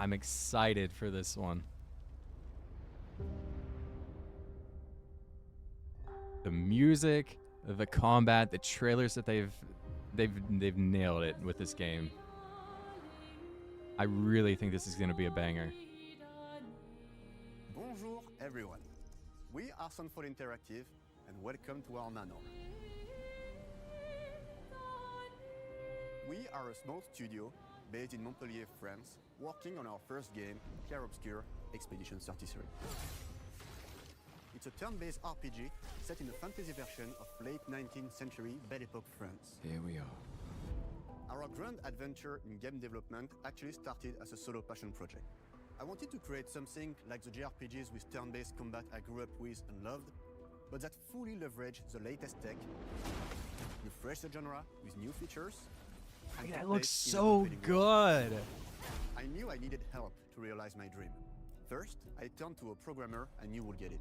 I'm excited for this one. The music, the combat, the trailers that they've nailed it with this game. I really think this is going to be a banger. Bonjour everyone. We are Sunfall Interactive and welcome to our manor. We are a small studio based in Montpellier, France, working on our first game, Clair Obscur Expedition 33. It's a turn-based RPG set in a fantasy version of late 19th century Belle Epoque France. Here we are. Our grand adventure in game development actually started as a solo passion project. I wanted to create something like the JRPGs with turn-based combat I grew up with and loved, but that fully leveraged the latest tech, refresh the genre with new features. And That took looks place in the so compelling world. good. I knew I needed help to realize my dream. First, I turned to a programmer I knew would get it.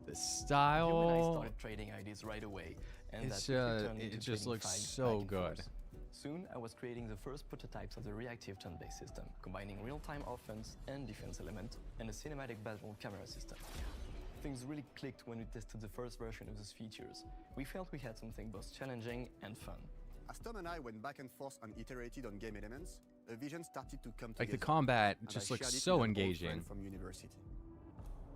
The You and I style, started trading ideas right away, and it's that quickly turned it into just trading looks files so back and good. forth. Soon, I was creating the first prototypes of the reactive turn-based system, combining real-time offense and defense element, and a cinematic battle camera system. Things really clicked when we tested the first version of those features. We felt we had something both challenging and fun. As Tom and I went back and forth and iterated on game elements, a vision started to come Like together. the combat and just I looks shared it so with an old engaging. friend from university.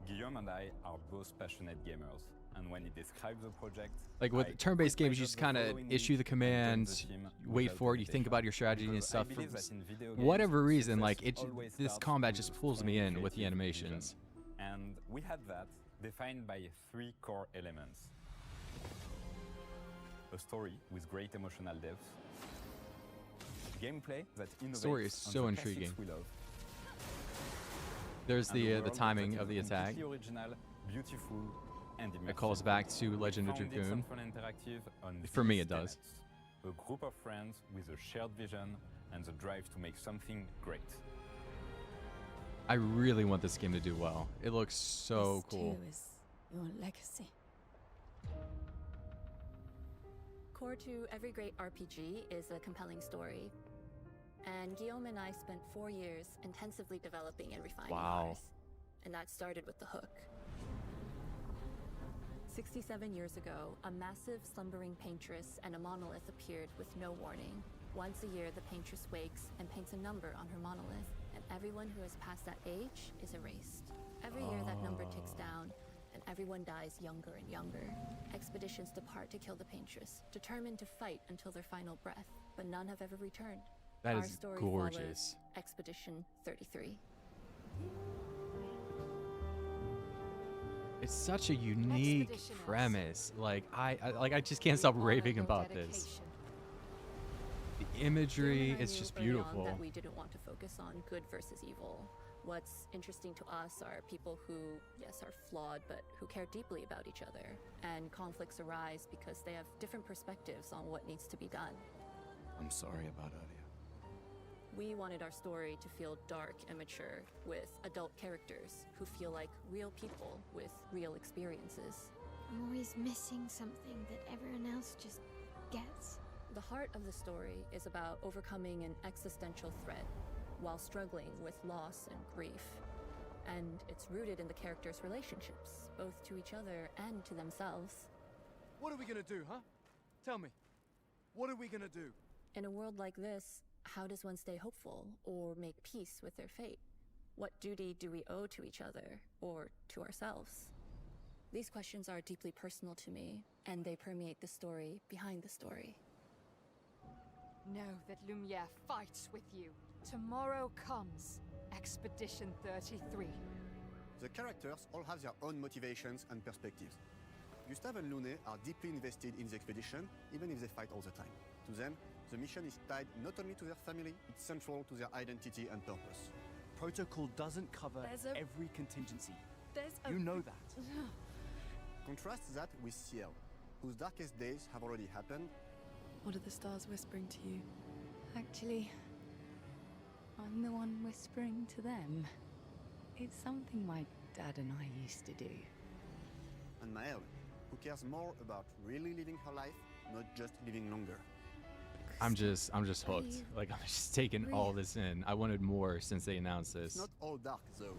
Guillaume and I are both passionate gamers, and when he describes the project, Like I with turn-based quit my games, you job just the kind of following issue week the and joined commands, the team wait without for it, you think hesitation. about your strategy and Because I stuff. believe that in video Whatever games, reason, like success always this starts combat with just pulls me strong in with the creative animations. vision. And we had that defined by three core elements: a story with great emotional depth, gameplay that innovates Story is on so the classics intriguing. we love, There's and a the world timing that of is the attack. completely original, beautiful, and immersive. It calls back to Legend of We founded Dragoon. Sunfall Interactive on For me, these it does. tenets. A group of friends with a shared vision and the drive to make something great. I really want this game to do well. It looks so This cool. too is your legacy. Core to every great RPG is a compelling story. And Guillaume and I spent 4 years intensively developing and refining Wow. ours. And that started with the hook. 67 years ago, a massive slumbering paintress and a monolith appeared with no warning. Once a year, the paintress wakes and paints a number on her monolith, and everyone who has passed that age is erased. Every year, that number ticks down, and everyone dies younger and younger. Expeditions depart to kill the paintress, determined to fight until their final breath, but none have ever returned. That Our is story gorgeous. follows Expedition 33. It's such a unique Expeditioners. premise. Like I just can't stop raving about this. The imagery, Guillaume and I it's knew just early on beautiful. that we didn't want to focus on good versus evil. What's interesting to us are people who, yes, are flawed, but who care deeply about each other. And conflicts arise because they have different perspectives on what needs to be done. I'm sorry about earlier. We wanted our story to feel dark and mature, with adult characters who feel like real people with real experiences. I'm always missing something that everyone else just gets. The heart of the story is about overcoming an existential threat while struggling with loss and grief. And it's rooted in the characters' relationships, both to each other and to themselves. What are we gonna do, huh? Tell me. What are we gonna do? In a world like this, how does one stay hopeful or make peace with their fate? What duty do we owe to each other or to ourselves? These questions are deeply personal to me, and they permeate the story behind the story. Know that Lumiere fights with you. Tomorrow comes Expedition 33. The characters all have their own motivations and perspectives. Gustave and Lune are deeply invested in the expedition, even if they fight all the time. To them, the mission is tied not only to their family, it's central to their identity and purpose. Protocol doesn't cover There's a- every contingency. There's You know that. Contrast that with Ciel, whose darkest days have already happened. What are the stars whispering to you? Actually, I'm the one whispering to them. It's something my dad and I used to do. And Maëlle, who cares more about really living her life, not just living longer. I'm just hooked. Like I'm just taking all this in. I wanted more since they announced It's this. not all dark, though.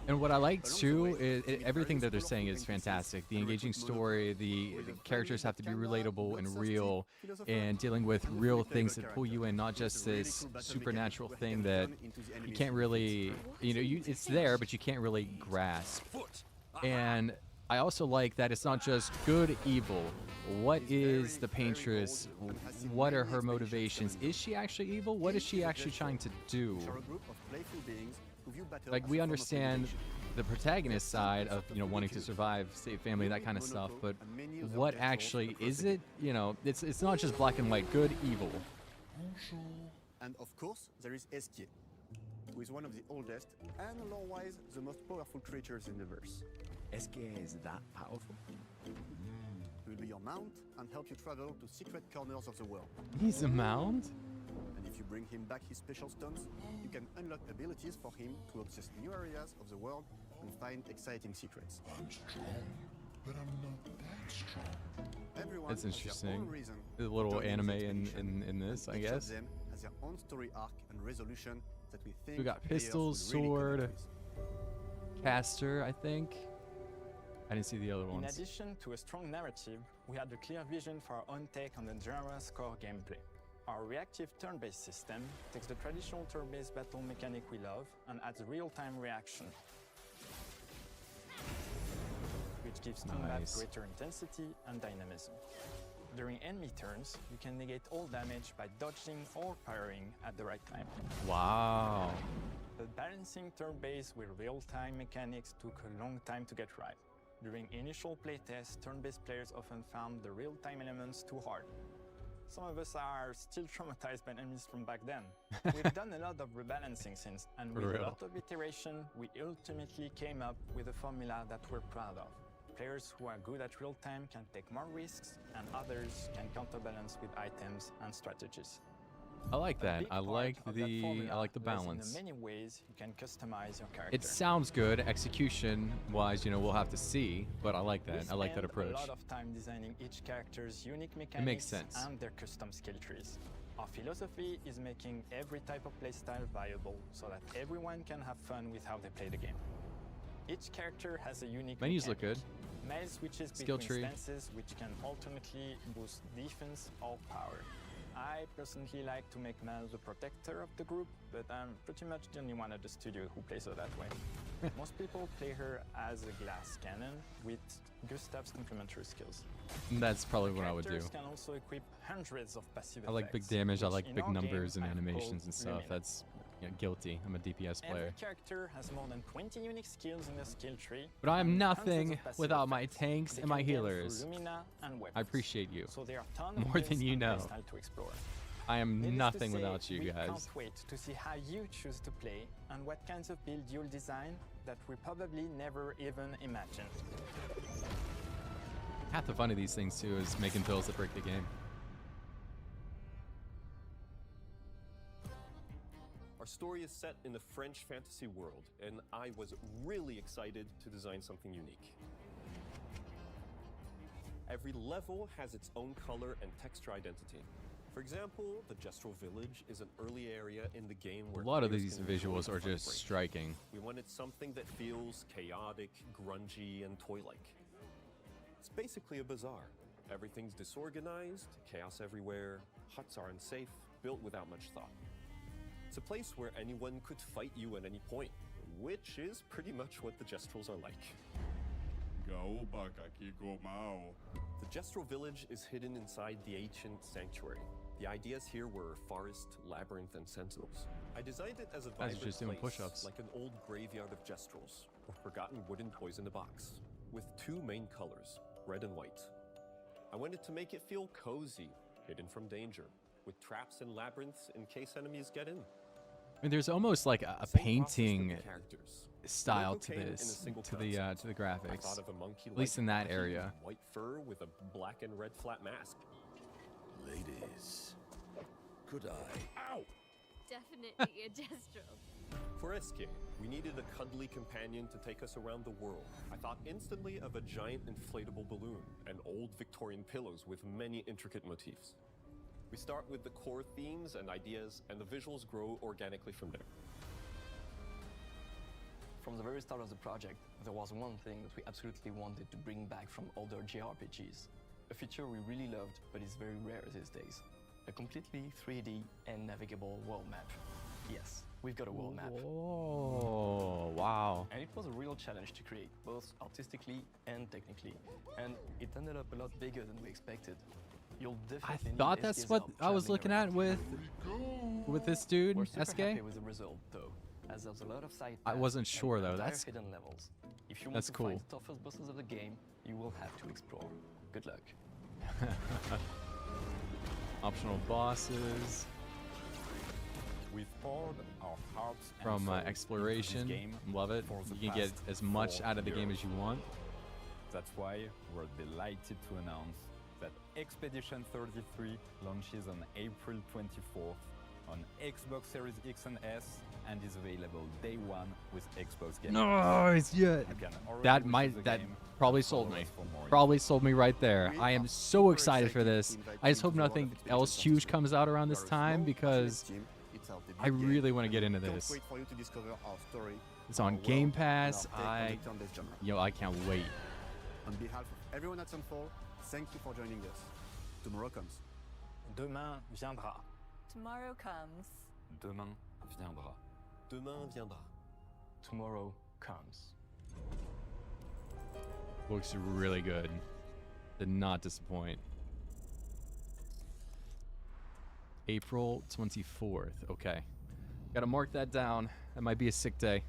And what I like Along the too way, is you meet everything that they're various saying colorful is NPCs fantastic. The and engaging recruit story, monocle the with a characters friendly have to be Kanda, relatable and not so real, steep philosopher, and dealing with and a real fully things playable that pull you in, not character. just It's a really this cool battle supernatural mechanic where thing he that can turn into the you enemies can't he really, it's there, but you can't really grasp. And I also like that it's not just good evil. What is the Paintress? What are her motivations? Is she actually evil? What is she actually trying to do? which are a group of playful beings who view battle Like as we a form of understand obligation. the protagonist side of wanting to survive, save family, that kind of stuff, but what actually is it? It's not just black and white, good, evil. And of course, there is Esquier, who is one of the oldest and lore-wise the most powerful creatures in the verse. Esquier is that powerful? He will be your mount and help you travel to secret corners of the world. He's a mount? And if you bring him back his special stones, you can unlock abilities for him to access new areas of the world and find exciting secrets. I'm strong, but I'm not that strong. Everyone That's has their interesting. own reason The little to join anime this in expedition, this, I and guess. Each of them has their own story arc and resolution that we think We got players pistols, will really sword, connect with. caster, I think. I didn't see the other In ones. addition to a strong narrative, we had a clear vision for our own take on the genre's core gameplay. Our reactive turn-based system takes the traditional turn-based battle mechanic we love and adds real-time reaction, which gives combat Nice. greater intensity and dynamism. During enemy turns, you can negate all damage by dodging or parrying at the right time. Wow. But balancing turn-based with real-time mechanics took a long time to get right. During initial playtests, turn-based players often found the real-time elements too hard. Some of us are still traumatized by enemies from back then. We've done a lot of rebalancing since, and For with real. a lot of iteration, we ultimately came up with a formula that we're proud of. Players who are good at real-time can take more risks, and others can counterbalance with items and strategies. I like A that. big I part like of that the formula the lies in balance. the many ways you can customize your character. It sounds good. Execution wise, we'll have to see, but I like that. I like that We approach. spend a lot of time designing each character's unique mechanics makes sense. and their custom skill trees. Our philosophy is making every type of playstyle viable so that everyone can have fun with how they play the game. Each character has a unique Menus look mechanic. good. Mail switches Skill between tree. stances which can ultimately boost defense or power. I personally like to make Mel the protector of the group, but I'm pretty much the only one at the studio who plays her that way. Most people play her as a glass cannon with Gustav's complementary skills. That's probably what I would do. Characters can also equip hundreds of passive I like big effects, damage. I which like in big our game numbers and I've called animations and stuff. Lumina. That's guilty. I'm a DPS Every player. character has more than 20 unique skills in their skill tree. But I am and hundreds nothing of passive without my effects. tanks They and my can gain through healers. Lumina and I weapons. appreciate you. So there are tons More of than ways you and know. playstyle to explore. I am Needless to nothing say, without you we guys. can't wait to see how you choose to play and what kinds of build you'll design that we probably never even imagined. Half the fun of these things too is making builds that break the game. Our story is set in the French fantasy world, and I was really excited to design something unique. Every level has its own color and texture identity. For example, the Gestrel Village is an early area in the game where A lot of players these can enjoy visuals the are fun just break. striking. We wanted something that feels chaotic, grungy, and toy-like. It's basically a bazaar. Everything's disorganized, chaos everywhere, huts are unsafe, built without much thought. It's a place where anyone could fight you at any point, which is pretty much what the Gestrels are like. The Gestrel Village is hidden inside the ancient sanctuary. The ideas here were forest, labyrinth, and sentinels. I designed it as a Guys are vibrant just doing place, push-ups. like an old graveyard of Gestrels, or forgotten wooden toys in a box, with two main colors, red and white. I wanted to make it feel cozy, hidden from danger, with traps and labyrinths in case enemies get in. I mean, there's almost like a Same process with painting the characters. style Logo to came in a this, single to the concept. I graphics. thought of a monkey At least in that area. White fur with a black and red flat mask. Ladies, could I? Ow! Definitely a Gestrel. For Escape, we needed a cuddly companion to take us around the world. I thought instantly of a giant inflatable balloon and old Victorian pillows with many intricate motifs. We start with the core themes and ideas, and the visuals grow organically from there. From the very start of the project, there was one thing that we absolutely wanted to bring back from older JRPGs. A feature we really loved, but is very rare these days. A completely 3D and navigable world map. Yes, we've got a world map. Oh, wow. And it was a real challenge to create, both artistically and technically. And it ended up a lot bigger than we expected. You'll I definitely need thought that's SK's what help I was traveling looking around. at with this dude, We're super SK. happy with the result, though, as there's a lot of side I paths wasn't and sure, though. entire That's- hidden levels. If you want that's to cool. find the toughest bosses of the game, you will have to explore. Good luck. Optional bosses We've poured our hearts and from souls into this exploration. game Love it. for the You can get past as much 4 out of the game years. as you want. That's why we're delighted to announce that Expedition 33 launches on April 24th on Xbox Series X and S and is available day one with Xbox Game Pass. Nice, yeah. You can already That wish might the that game probably and sold follow me. us for more Probably sold me right there. We I am are so super excited for excited this. to invite I just you hope to the world nothing of Expedition else huge 33. comes out around We this are a time small, because passionate team. It's our debut I game, really want to get into and we this. Can't wait for you to discover our story. It's on our Game world, and our Pass. take on the turn-based genre. Yo, I can't wait. On behalf of everyone at Sunfall, thank you for joining us. Tomorrow comes. Demain viendra. Tomorrow comes. Demain viendra. Demain viendra. Tomorrow comes. Looks really good. Did not disappoint. April 24th. Okay. Gotta mark that down. That might be a sick day.